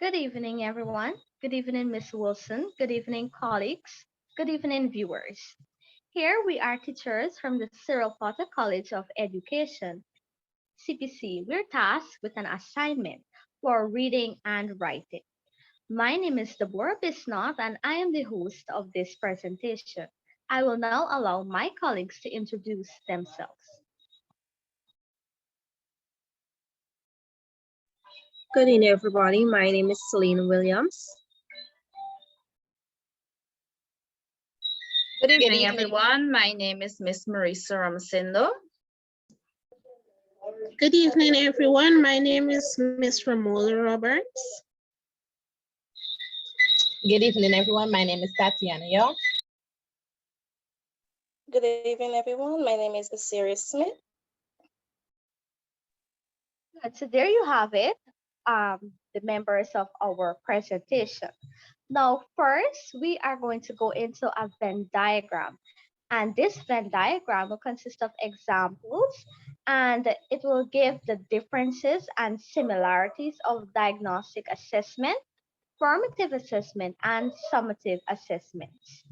Good evening, everyone. Good evening, Miss Wilson. Good evening, colleagues. Good evening, viewers. Here we are teachers from the Cyril Potter College of Education, CPC. We're tasked with an assignment for reading and writing. My name is Deborah Bisnoth, and I am the host of this presentation. I will now allow my colleagues to introduce themselves. Good evening, everybody. My name is Celine Williams. Good Good evening, evening. everyone. My name is Miss Marisa Ramasindo. Good evening, everyone. My name is Miss Ramola Roberts. Good evening, everyone. My name is Tatiana Young. Good evening, everyone. My name is Assyria Smith. Good. So there you have it, the members of our presentation. Now, first, we are going to go into a Venn diagram. And this Venn diagram will consist of examples and it will give the differences and similarities of diagnostic assessment, formative assessment, and summative assessments.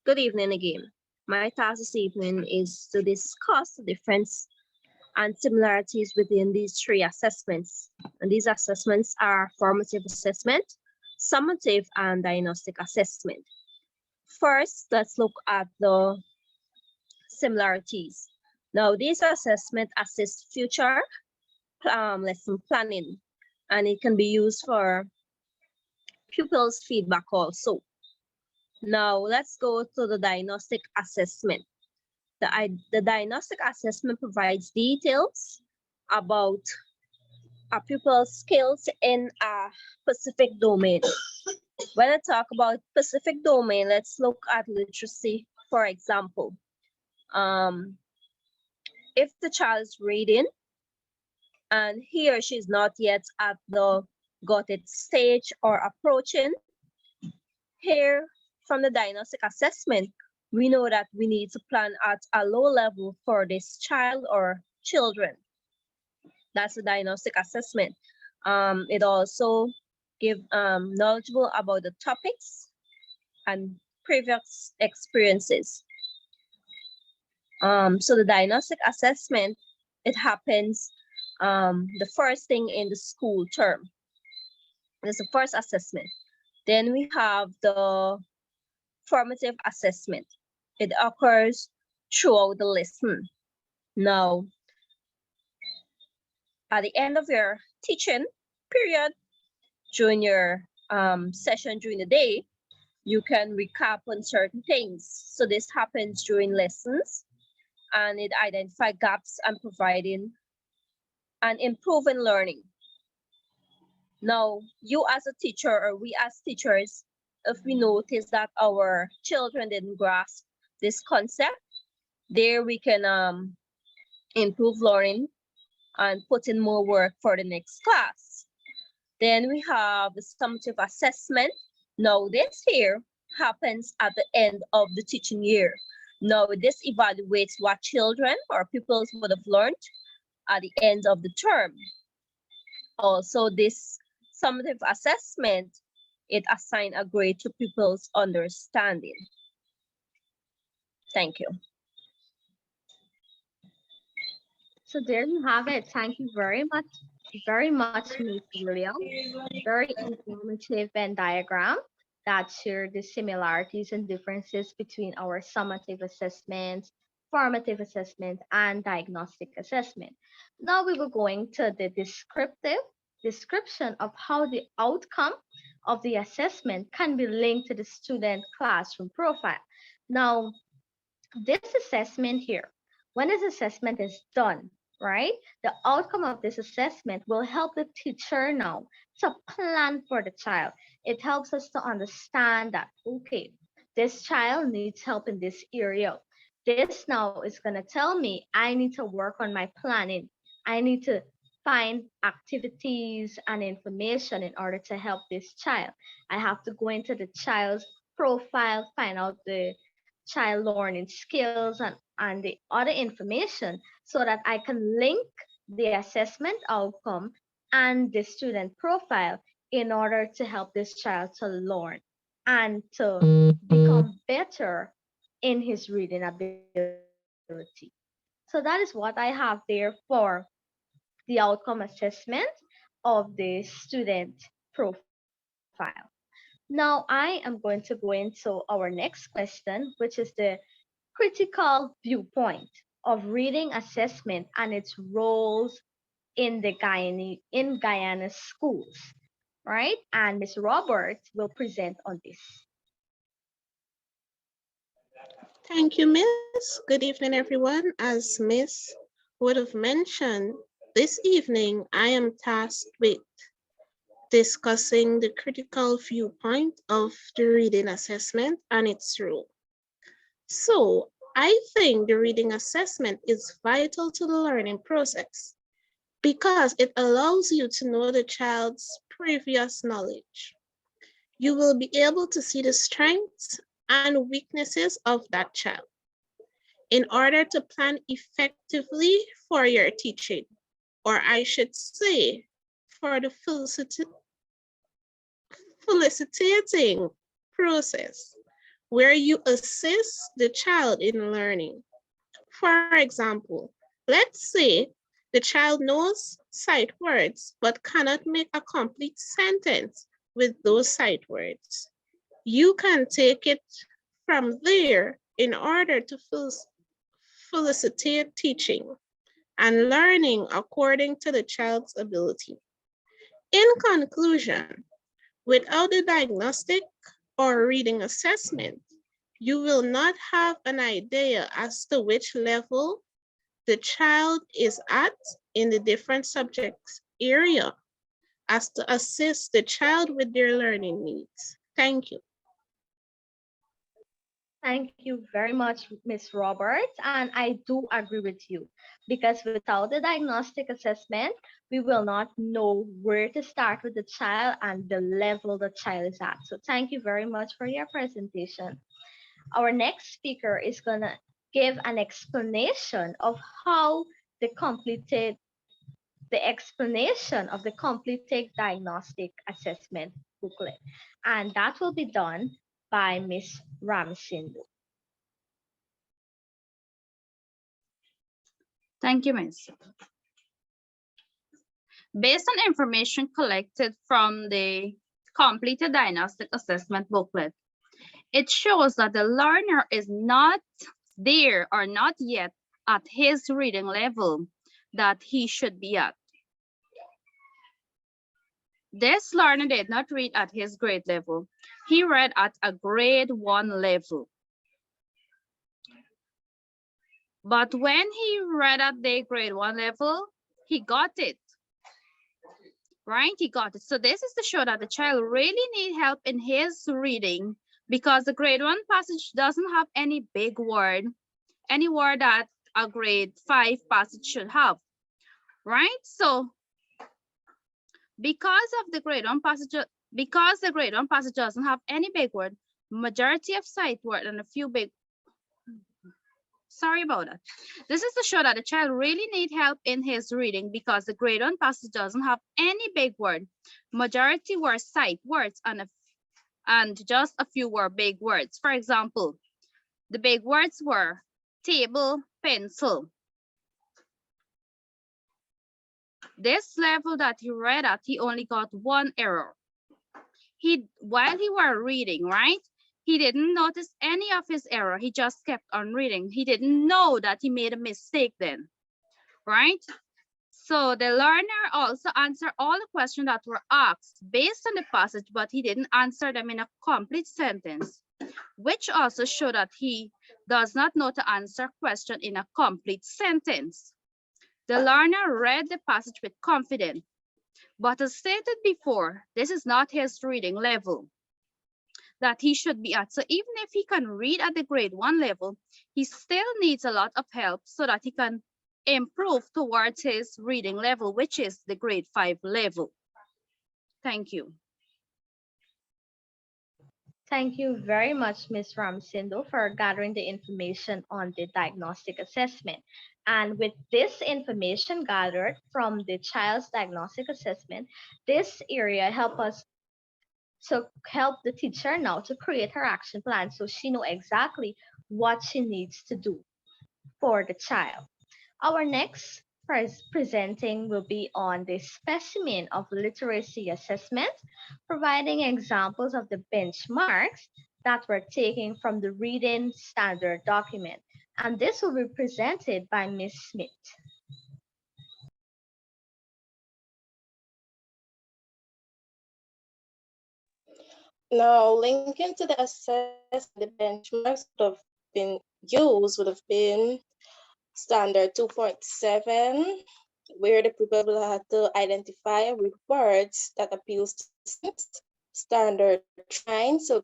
Good evening again. My task this evening is to discuss the difference and similarities within these three assessments. And these assessments are formative assessment, summative, and diagnostic assessment. First, let's look at the similarities. Now, these assessments assist future lesson planning, and it can be used for pupils' feedback also. Now, let's go to the diagnostic assessment. The diagnostic assessment provides details about a pupil's skills in a specific domain. When I talk about specific domain, let's look at literacy, for example. If the child is reading and he or she is not yet at the got it stage or approaching, here from the diagnostic assessment, we know that we need to plan at a low level for this child or children. That's the diagnostic assessment. It also gives knowledgeable about the topics and previous experiences. So the diagnostic assessment, it happens the first thing in the school term. That's the first assessment. Then we have the formative assessment. It occurs throughout the lesson. Now, at the end of your teaching period, during your session during the day, you can recap on certain things. So this happens during lessons, and it identifies gaps and providing and improving learning. Now, you as a teacher or we as teachers, if we notice that our children didn't grasp this concept, there we can improve learning and put in more work for the next class. Then we have the summative assessment. Now this here happens at the end of the teaching year. Now this evaluates what children or pupils would have learned at the end of the term. Also, this summative assessment, it assigns a grade to pupils' understanding. Thank you. So there you have it. Thank you very much, Ms. William. Very informative Venn diagram that share the similarities and differences between our summative assessments, formative assessment, and diagnostic assessment. Now we will going to the description of how the outcome of the assessment can be linked to the student classroom profile. Now, this assessment here, when this assessment is done, right, the outcome of this assessment will help the teacher now to plan for the child. It helps us to understand that, okay, this child needs help in this area. This now is going to tell me I need to work on my planning. I need to find activities and information in order to help this child. I have to go into the child's profile, find out the child learning skills and the other information so that I can link the assessment outcome and the student profile in order to help this child to learn and to become better in his reading ability. So that is what I have there for the outcome assessment of the student profile. Now I am going to go into our next question, which is the critical viewpoint of reading assessment and its roles in the Guyana schools, right? And Ms. Roberts will present on this. Thank you, Miss. Good evening, everyone. As Miss would have mentioned, this evening I am tasked with discussing the critical viewpoint of the reading assessment and its role. So I think the reading assessment is vital to the learning process because it allows you to know the child's previous knowledge. You will be able to see the strengths and weaknesses of that child in order to plan effectively for your teaching, or I should say, for the felicitating process where you assist the child in learning. For example, let's say the child knows sight words but cannot make a complete sentence with those sight words. You can take it from there in order to felicitate teaching and learning according to the child's ability. In conclusion, without the diagnostic or reading assessment, you will not have an idea as to which level the child is at in the different subjects area as to assist the child with their learning needs. Thank you. Thank you very much, Ms. Roberts. And I do agree with you because without the diagnostic assessment, we will not know where to start with the child and the level the child is at. So thank you very much for your presentation. Our next speaker is going to give an explanation of how the completed the explanation of the completed diagnostic assessment booklet. And that will be done by Ms. Ramsindo. Thank you, Ms. Based on information collected from the completed diagnostic assessment booklet, it shows that the learner is not there or not yet at his reading level that he should be at. This learner did not read at his grade level. He read at a grade 1 level. But when he read at the grade 1 level, he got it. Right? He got it. So this is to show that the child really needs help in his reading because the grade 1 passage doesn't have any big word, any word that a grade 5 passage should have. Right? So because the grade 1 passage doesn't have any big word, majority of sight word and a few big. Sorry about that. This is to show that the child really needs help in his reading because the grade 1 passage doesn't have any big word. Majority were sight words and just a few were big words. For example, the big words were table, pencil. This level that he read at, he only got 1 error. While he were reading, right? He didn't notice any of his error. He just kept on reading. He didn't know that he made a mistake then, right? So the learner also answered all the questions that were asked based on the passage, but he didn't answer them in a complete sentence, which also showed that he does not know to answer question in a complete sentence. The learner read the passage with confidence, but as stated before, this is not his reading level that he should be at. So even if he can read at the grade 1 level, he still needs a lot of help so that he can improve towards his reading level, which is the grade 5 level. Thank you. Thank you very much, Ms. Ramsindo, for gathering the information on the diagnostic assessment. And with this information gathered from the child's diagnostic assessment, this area help us to help the teacher now to create her action plan so she know exactly what she needs to do for the child. Our next presenting will be on the specimen of literacy assessment, providing examples of the benchmarks that were taken from the reading standard document. And this will be presented by Ms. Smith. Now, linking to the assessment, the benchmarks would have been used would have been standard 2.7, where the pupil will have to identify with words that appeals to students. Standard 9, so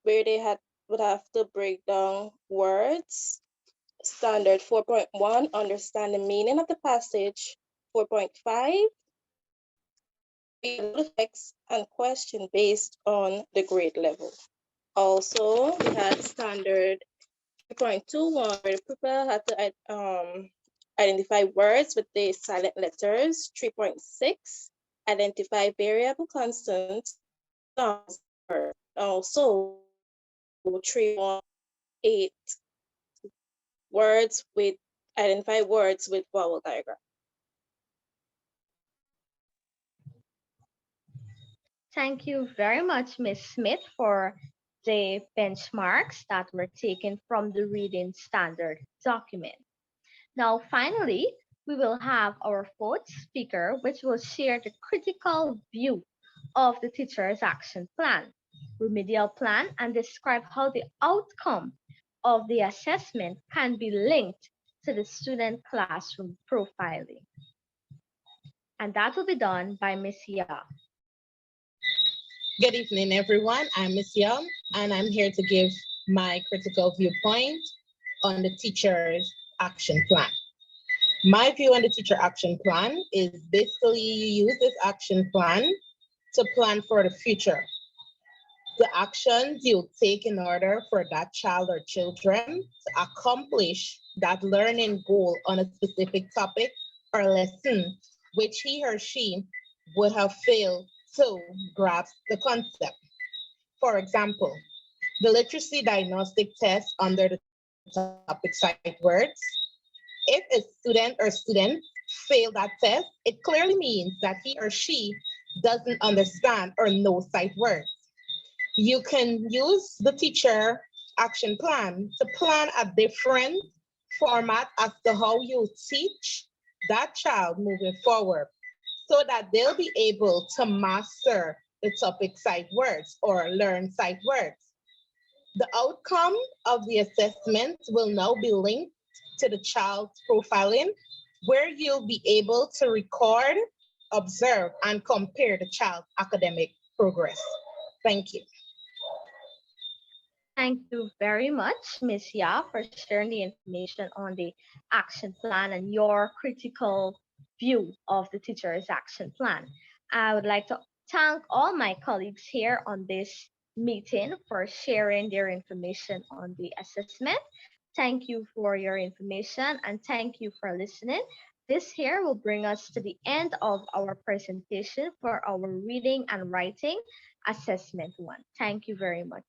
where they would have to break down words. Standard 4.1, understand the meaning of the passage. 4.5, text and question based on the grade level. Also, we had standard 3.21, where the pupil had to identify words with the silent letters. 3.6, identify variable constants. Also, 3.8, words with identify words with vowel diagram. Thank you very much, Ms. Smith, for the benchmarks that were taken from the reading standard document. Now, finally, we will have our fourth speaker, which will share the critical view of the teacher's action plan, remedial plan, and describe how the outcome of the assessment can be linked to the student classroom profiling. And that will be done by Ms. Ya. Good evening, everyone. I'm Miss Young, and I'm here to give my critical viewpoint on the teacher's action plan. My view on the teacher action plan is basically you use this action plan to plan for the future. The actions you take in order for that child or children to accomplish that learning goal on a specific topic or lesson, which he or she would have failed to grasp the concept. For example, the literacy diagnostic test under the topic sight words. If a student or students fail that test, it clearly means that he or she doesn't understand or know sight words. You can use the teacher action plan to plan a different format as to how you teach that child moving forward so that they'll be able to master the topic sight words or learn sight words. The outcome of the assessment will now be linked to the child's profiling, where you'll be able to record, observe, and compare the child's academic progress. Thank you. Thank you very much, Ms. Ya, for sharing the information on the action plan and your critical view of the teacher's action plan. I would like to thank all my colleagues here on this meeting for sharing their information on the assessment. Thank you for your information and thank you for listening. This here will bring us to the end of our presentation for our reading and writing assessment one. Thank you very much.